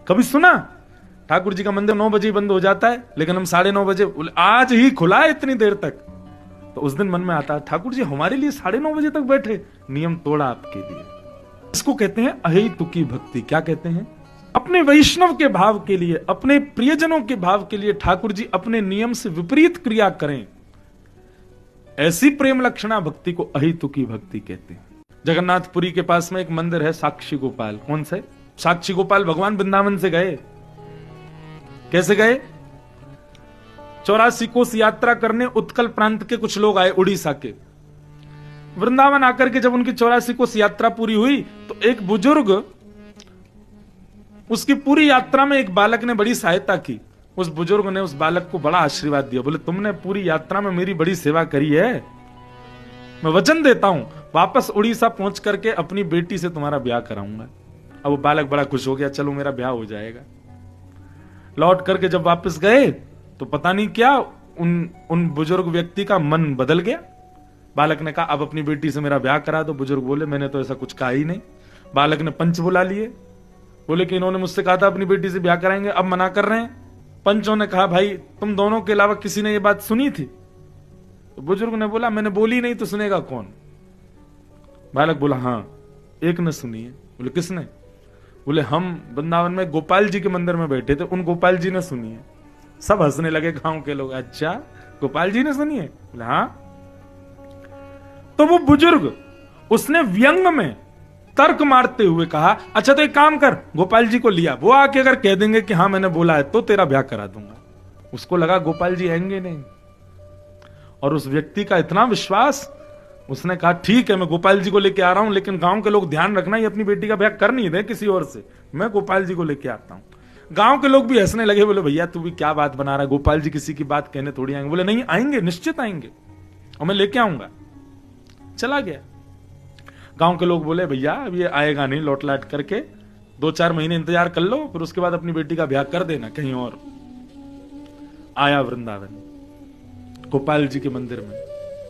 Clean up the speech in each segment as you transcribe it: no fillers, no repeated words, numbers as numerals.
कभी सुना? ठाकुर जी का मंदिर 9 बजे बंद हो जाता है, लेकिन हम 9:30 बजे, आज ही खुला है इतनी देर तक। तो उस दिन मन में आता है, ठाकुर जी हमारे लिए 9:30 बजे तक बैठे, नियम तोड़ा आपके लिए। इसको कहते हैं अहेतुकी भक्ति। क्या कहते हैं? अपने वैष्णव के भाव के लिए, अपने प्रियजनों के भाव के लिए ठाकुर जी अपने नियम से विपरीत क्रिया करें, ऐसी प्रेम लक्षणा भक्ति को अहेतुकी भक्ति कहते हैं। जगन्नाथपुरी के पास में एक मंदिर है साक्षी गोपाल। कौन से? साक्षी गोपाल भगवान वृंदावन से गए। कैसे गए? 84 कोस यात्रा करने उत्कल प्रांत के कुछ लोग आए, उड़ीसा के। वृंदावन आकर के जब उनकी 84 कोस यात्रा पूरी हुई तो एक बुजुर्ग, उसकी पूरी यात्रा में एक बालक ने बड़ी सहायता की। उस बुजुर्ग ने उस बालक को बड़ा आशीर्वाद दिया, बोले तुमने पूरी यात्रा में मेरी बड़ी सेवा करी है, मैं वचन देता हूं वापस उड़ीसा पहुंच करके अपनी बेटी से तुम्हारा ब्याह कराऊंगा। अब वो बालक बड़ा खुश हो गया, चलो मेरा ब्याह हो जाएगा। लौट करके जब वापस गए तो पता नहीं क्या उन बुजुर्ग व्यक्ति का मन बदल गया। बालक ने कहा अब अपनी बेटी से मेरा ब्याह करा दो। बुजुर्ग बोले मैंने तो ऐसा कुछ कहा ही नहीं। बालक ने पंच बुला लिए, बोले कि इन्होंने मुझसे कहा था अपनी बेटी से ब्याह कराएंगे, अब मना कर रहे हैं। पंचों ने कहा भाई तुम दोनों के अलावा किसी ने ये बात सुनी थी? तो बुजुर्ग ने बोला मैंने बोली नहीं तो सुनेगा कौन? बालक बोला हाँ एक ने सुनी है। बोले किसने? बोले हम वृंदावन में गोपाल जी के मंदिर में बैठे थे, उन गोपाल जी ने सुनी है। सब हंसने लगे गांव के लोग, अच्छा गोपाल जी ने सुनी है? बोले हाँ। तो वो बुजुर्ग उसने व्यंग में तर्क मारते हुए कहा अच्छा तो एक काम कर, गोपाल जी को लिया, वो आके अगर कह देंगे कि हाँ मैंने बोला है तो तेरा ब्याह करा दूंगा। उसको लगा गोपाल जी आएंगे नहीं, और उस व्यक्ति का इतना विश्वास, उसने कहा ठीक है मैं गोपाल जी को लेके आ रहा हूं, लेकिन गांव के लोग ध्यान रखना ये अपनी बेटी का ब्याह कर नहीं दे किसी और से, मैं गोपाल जी को लेके आता हूं। गांव के लोग भी हंसने लगे, बोले भैया तू भी क्या बात बना रहा है, गोपाल जी किसी की बात कहने थोड़ी आएंगे। बोले नहीं आएंगे, निश्चित आएंगे और मैं लेके आऊंगा। चला गया। गांव के लोग बोले भैया अब ये आएगा नहीं, लौट लाट करके 2-4 महीने इंतजार कर लो, फिर उसके बाद अपनी बेटी का ब्याह कर देना कहीं और। आया वृंदावन, गोपाल जी के मंदिर में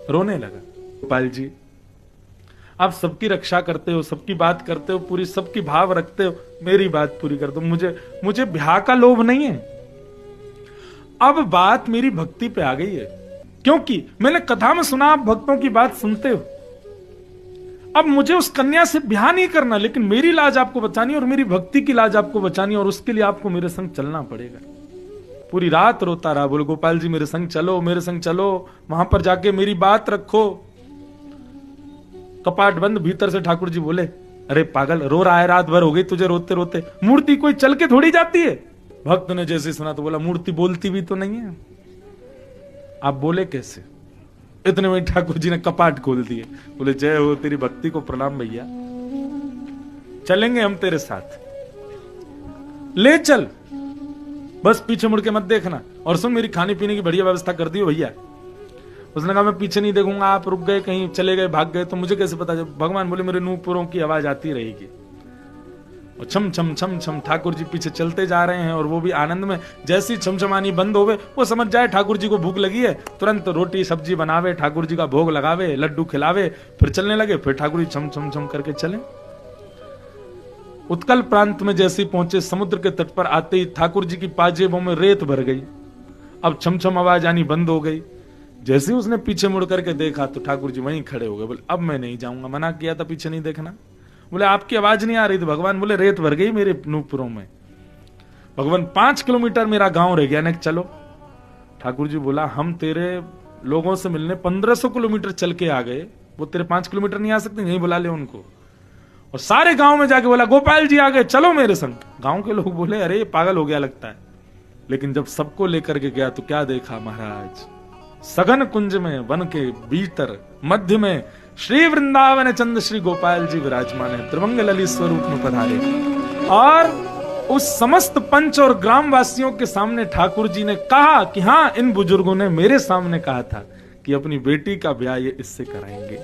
रोने लगा। गोपाल जी आप सबकी रक्षा करते हो, सबकी बात करते हो, पूरी सबकी भाव रखते हो, मेरी बात पूरी कर दो, मुझे ब्याह का लोभ नहीं है। अब बात मेरी भक्ति पे आ गई है, क्योंकि मैंने कथा में सुना आप भक्तों की बात सुनते हो। अब मुझे उस कन्या से ब्याह नहीं करना, लेकिन मेरी लाज आपको बचानी और मेरी भक्ति की लाज आपको बचानी, और उसके लिए आपको मेरे संग चलना पड़ेगा। पूरी रात रोता रहा, बोले गोपाल जी मेरे संग चलो, मेरे संग चलो, वहां पर जाके मेरी बात रखो। कपाट बंद, भीतर से ठाकुर जी बोले अरे पागल रो रहा है, रात भर हो गई तुझे रोते रोते, मूर्ति कोई चल के थोड़ी जाती है। भक्त ने जैसे सुना तो बोला मूर्ति बोलती भी तो नहीं है, आप बोले कैसे? इतने में ठाकुर जी ने कपाट खोल दिए, बोले जय हो तेरी भक्ति को प्रणाम भैया, चलेंगे हम तेरे साथ, ले चल, बस पीछे मुड़ के मत देखना, और सुन मेरी खाने पीने की बढ़िया व्यवस्था कर दी हो भैया। उसने कहा मैं पीछे नहीं देखूंगा, आप रुक गए कहीं चले गए भाग गए तो मुझे कैसे पता? जब भगवान बोले मेरे नूपुरों की आवाज आती रहेगी, और छम छम छम छम ठाकुर जी पीछे चलते जा रहे हैं, और वो भी आनंद में। जैसी छमछमानी बंद होवे वो समझ जाए ठाकुर जी को भूख लगी है, तुरंत रोटी सब्जी बनावे, ठाकुर जी का भोग लगावे, लड्डू खिलावे, फिर चलने लगे। फिर ठाकुर जी छम छम छम करके चले। उत्कल प्रांत में जैसे पहुंचे, समुद्र के तट पर आते ही ठाकुर जी की पाजेबों में रेत भर गई। अब छमछम आवाज आनी बंद हो गई। जैसे उसने पीछे मुड़ करके देखा तो ठाकुर जी वहीं खड़े हो गए। बोले अब मैं नहीं जाऊंगा, मना किया था पीछे नहीं देखना। बोले आपकी आवाज नहीं आ रही थी। भगवान बोले रेत भर गई मेरे नूपुरों में। भगवान 5 किलोमीटर मेरा गांव रह गया, नेक चलो। ठाकुर जी बोला हम तेरे लोगों से मिलने 1500 किलोमीटर चल के आ गए, वो तेरे 5 किलोमीटर नहीं आ सकते, यहीं बुला ले उनको। और सारे गांव में जाके बोला गोपाल जी आ गए, चलो मेरे संग। गांव के लोग बोले अरे ये पागल हो गया लगता है। लेकिन जब सबको लेकर के गया तो क्या देखा महाराज, सघन कुंज में वन के भीतर मध्य में श्री वृंदावन चंद्र श्री गोपाल जी विराजमान है, त्रिभंग ललित स्वरूप में पधारे। और उस समस्त पंच और ग्रामवासियों के सामने ठाकुर जी ने कहा कि हाँ इन बुजुर्गों ने मेरे सामने कहा था कि अपनी बेटी का ब्याह ये इससे कराएंगे।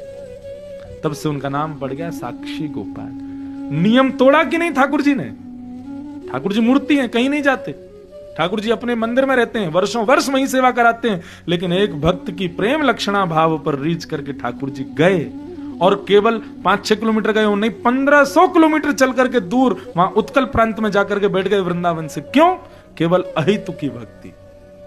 तब से उनका नाम पड़ गया साक्षी गोपाल। नियम तोड़ा कि नहीं ठाकुर जी ने? ठाकुर जी मूर्ति हैं, कहीं नहीं जाते। ठाकुर जी अपने मंदिर में रहते हैं, वर्षों वर्ष वहीं सेवा कराते हैं। लेकिन एक भक्त की प्रेम लक्षणा भाव पर रीझ करके ठाकुर जी गए और केवल 5-6 किलोमीटर गए हो नहीं, 1500 किलोमीटर चल करके दूर वहां उत्कल प्रांत में जाकर के बैठ गए वृंदावन से। क्यों? केवल अहितु की भक्ति।